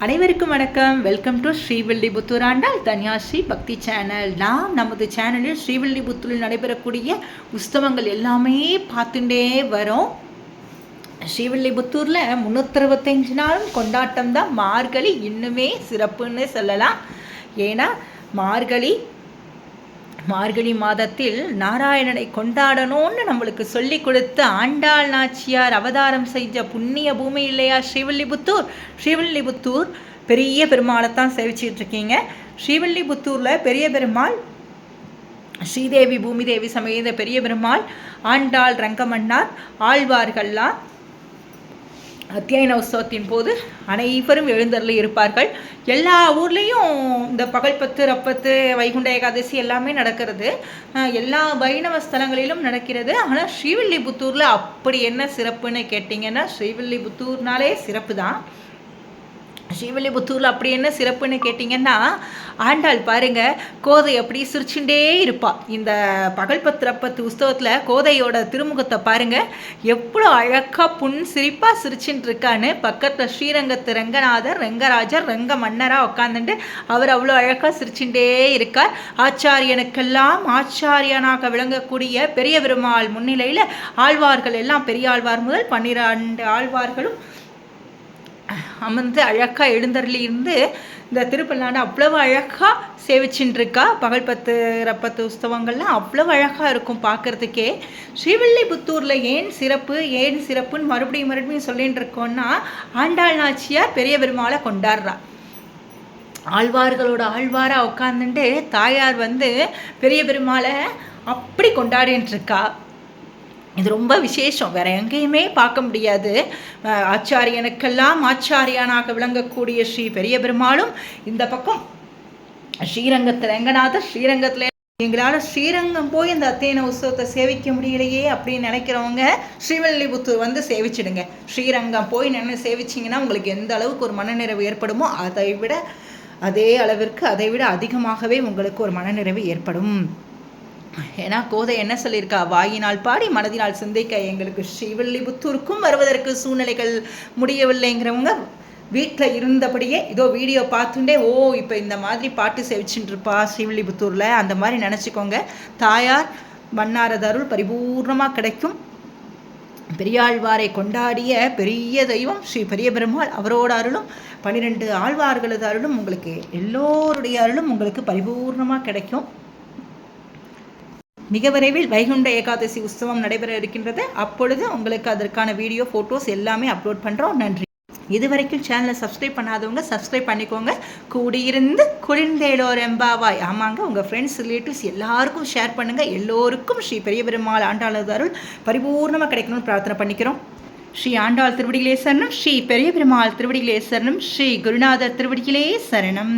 அனைவருக்கும் வணக்கம். Welcome to Srivilliputhur Andal Dhanyasri பக்தி சேனல். நாம் நமது சேனலில் ஸ்ரீவில்லிபுத்தூரில் நடைபெறக்கூடிய உற்சவங்கள் எல்லாமே பார்த்துட்டே வரோம். ஸ்ரீவில்லிபுத்தூரில் 365 நாளும் கொண்டாட்டம் தான். மார்கழி இன்னுமே சிறப்புன்னு சொல்லலாம். ஏன்னா மார்கழி மாதத்தில் நாராயணனை கொண்டாடணும்னு நம்மளுக்கு சொல்லி கொடுத்த ஆண்டாள் நாச்சியார் அவதாரம் செஞ்ச புண்ணிய பூமி இல்லையா ஸ்ரீவில்லிபுத்தூர். பெரிய பெருமாளைத்தான் சேவிச்சிட்டு இருக்கீங்க. ஸ்ரீவில்லிபுத்தூரில் பெரிய பெருமாள் ஸ்ரீதேவி பூமிதேவி சமேத பெரிய பெருமாள், ஆண்டாள், ரங்கமன்னார், ஆழ்வார்கள்லாம் அத்தியாயன உற்சவத்தின் போது அனைவரும் எழுந்தருளி இருப்பார்கள். எல்லா ஊர்லேயும் இந்த பகல்பத்து, ரப்பத்து, வைகுண்ட ஏகாதசி எல்லாமே நடக்கிறது. எல்லா வைணவ ஸ்தலங்களிலும் நடக்கிறது. ஆனால் ஸ்ரீவில்லிபுத்தூரில் அப்படி என்ன சிறப்புன்னு கேட்டிங்கன்னா, ஸ்ரீவில்லிபுத்தூர்னாலே சிறப்பு தான். ஸ்ரீவில்லிபுத்தூரில் அப்படி என்ன சிறப்புன்னு கேட்டிங்கன்னா, ஆண்டாள் பாருங்க, கோதை அப்படி சிரிச்சுட்டே இருப்பாள். இந்த பகல்பத்து ரப்பத்து உற்சவத்தில் கோதையோட திருமுகத்தை பாருங்க, எவ்வளோ அழகாக புன் சிரிப்பாக சிரிச்சுட்டு இருக்கான்னு. பக்கத்தில் ஸ்ரீரங்கத்து ரங்கநாதர், ரங்கராஜர், ரங்க மன்னராக உட்காந்துட்டு அவர் அவ்வளோ அழகாக சிரிச்சுட்டே இருக்கார். ஆச்சாரியனுக்கெல்லாம் ஆச்சாரியனாக விளங்கக்கூடிய பெரிய பெருமாள் முன்னிலையில் ஆழ்வார்கள் எல்லாம், பெரிய ஆழ்வார் முதல் 12 ஆழ்வார்களும் அமர்ந்து அழகாக எழுந்தருளி இருந்து இந்த திருப்பல்லாண்டு அவ்வளவு அழகாக சேவிச்சுட்டுருக்கா. பகல்பத்து ரப்பத்து உற்சவங்கள்லாம் அவ்வளவு அழகாக இருக்கும் பார்க்குறதுக்கே. ஸ்ரீவில்லிபுத்தூரில் ஏன் சிறப்புன்னு மறுபடியும் சொல்லிட்டு இருக்கோன்னா, ஆண்டாள் நாச்சியார் பெரிய பெருமாளை கொண்டாடுறா. ஆழ்வார்களோட ஆழ்வாராக உட்காந்துட்டு தாயார் பெரிய பெருமாளை அப்படி கொண்டாடின்னு இருக்கா. இது ரொம்ப விசேஷம், வேற எங்கேயுமே பார்க்க முடியாது. ஆச்சாரியனுக்கெல்லாம் ஆச்சாரியனாக விளங்கக்கூடிய ஸ்ரீ பெரிய பெருமாளும் இந்த பக்கம் ஸ்ரீரங்கத்தில் ரங்கநாதர். ஸ்ரீரங்கத்தில் எங்களால் ஸ்ரீரங்கம் போய் இந்த அத்தியன உற்சவத்தை சேவிக்க முடியலையே அப்படின்னு நினைக்கிறவங்க ஸ்ரீவில்லிபுத்தூர் சேவிச்சிடுங்க. ஸ்ரீரங்கம் போய் நின்று சேவிச்சிங்கன்னா உங்களுக்கு எந்த அளவுக்கு ஒரு மனநிறைவு ஏற்படுமோ அதே அளவிற்கு அதை விட அதிகமாகவே உங்களுக்கு ஒரு மனநிறைவு ஏற்படும். ஏன்னா கோதை என்ன சொல்லியிருக்கா, வாயினால் பாடி மனதினால் சிந்திக்க. எங்களுக்கு ஸ்ரீவில்லிபுத்தூருக்கும் வருவதற்கு சூழ்நிலைகள் முடியவில்லைங்கிறவங்க வீட்டில் இருந்தபடியே இதோ வீடியோ பார்த்துட்டே இப்போ இந்த மாதிரி பாட்டு சேவிச்சுட்டு இருப்பா ஸ்ரீவில்லிபுத்தூரில், அந்த மாதிரி நினச்சிக்கோங்க. தாயார் மன்னாரது அருள் பரிபூர்ணமாக கிடைக்கும். பெரியாழ்வாரை கொண்டாடிய பெரிய தெய்வம் ஸ்ரீ பெரிய பெருமாள், அவரோட அருளும் 12 ஆழ்வார்களது அருளும் உங்களுக்கு, எல்லோருடைய அருளும் உங்களுக்கு பரிபூர்ணமாக கிடைக்கும். மிக விரைவில் வைகுண்ட ஏகாதசி உற்சவம் நடைபெற இருக்கின்றது. அப்பொழுது உங்களுக்கு அதற்கான வீடியோ, ஃபோட்டோஸ் எல்லாமே அப்லோட் பண்ணுறோம். நன்றி. இதுவரைக்கும் சேனலை சப்ஸ்கிரைப் பண்ணாதவங்க சப்ஸ்கிரைப் பண்ணிக்கோங்க. கூடியிருந்து குளிர்ந்தேலோர் எம்பாவாய். ஆமாங்க, உங்கள் ஃப்ரெண்ட்ஸ், ரிலேட்டிவ்ஸ் எல்லாருக்கும் ஷேர் பண்ணுங்கள். எல்லோருக்கும் ஸ்ரீ பெரிய பெருமாள் ஆண்டாளது அருள் பரிபூர்ணமாக கிடைக்கணும்னு பிரார்த்தனை பண்ணிக்கிறோம். ஸ்ரீ ஆண்டாள் திருவடிகளே சரணம், ஸ்ரீ பெரிய பெருமாள் திருவடிகளே சரணம், ஸ்ரீ குருநாதர் திருவடிகளே சரணம்.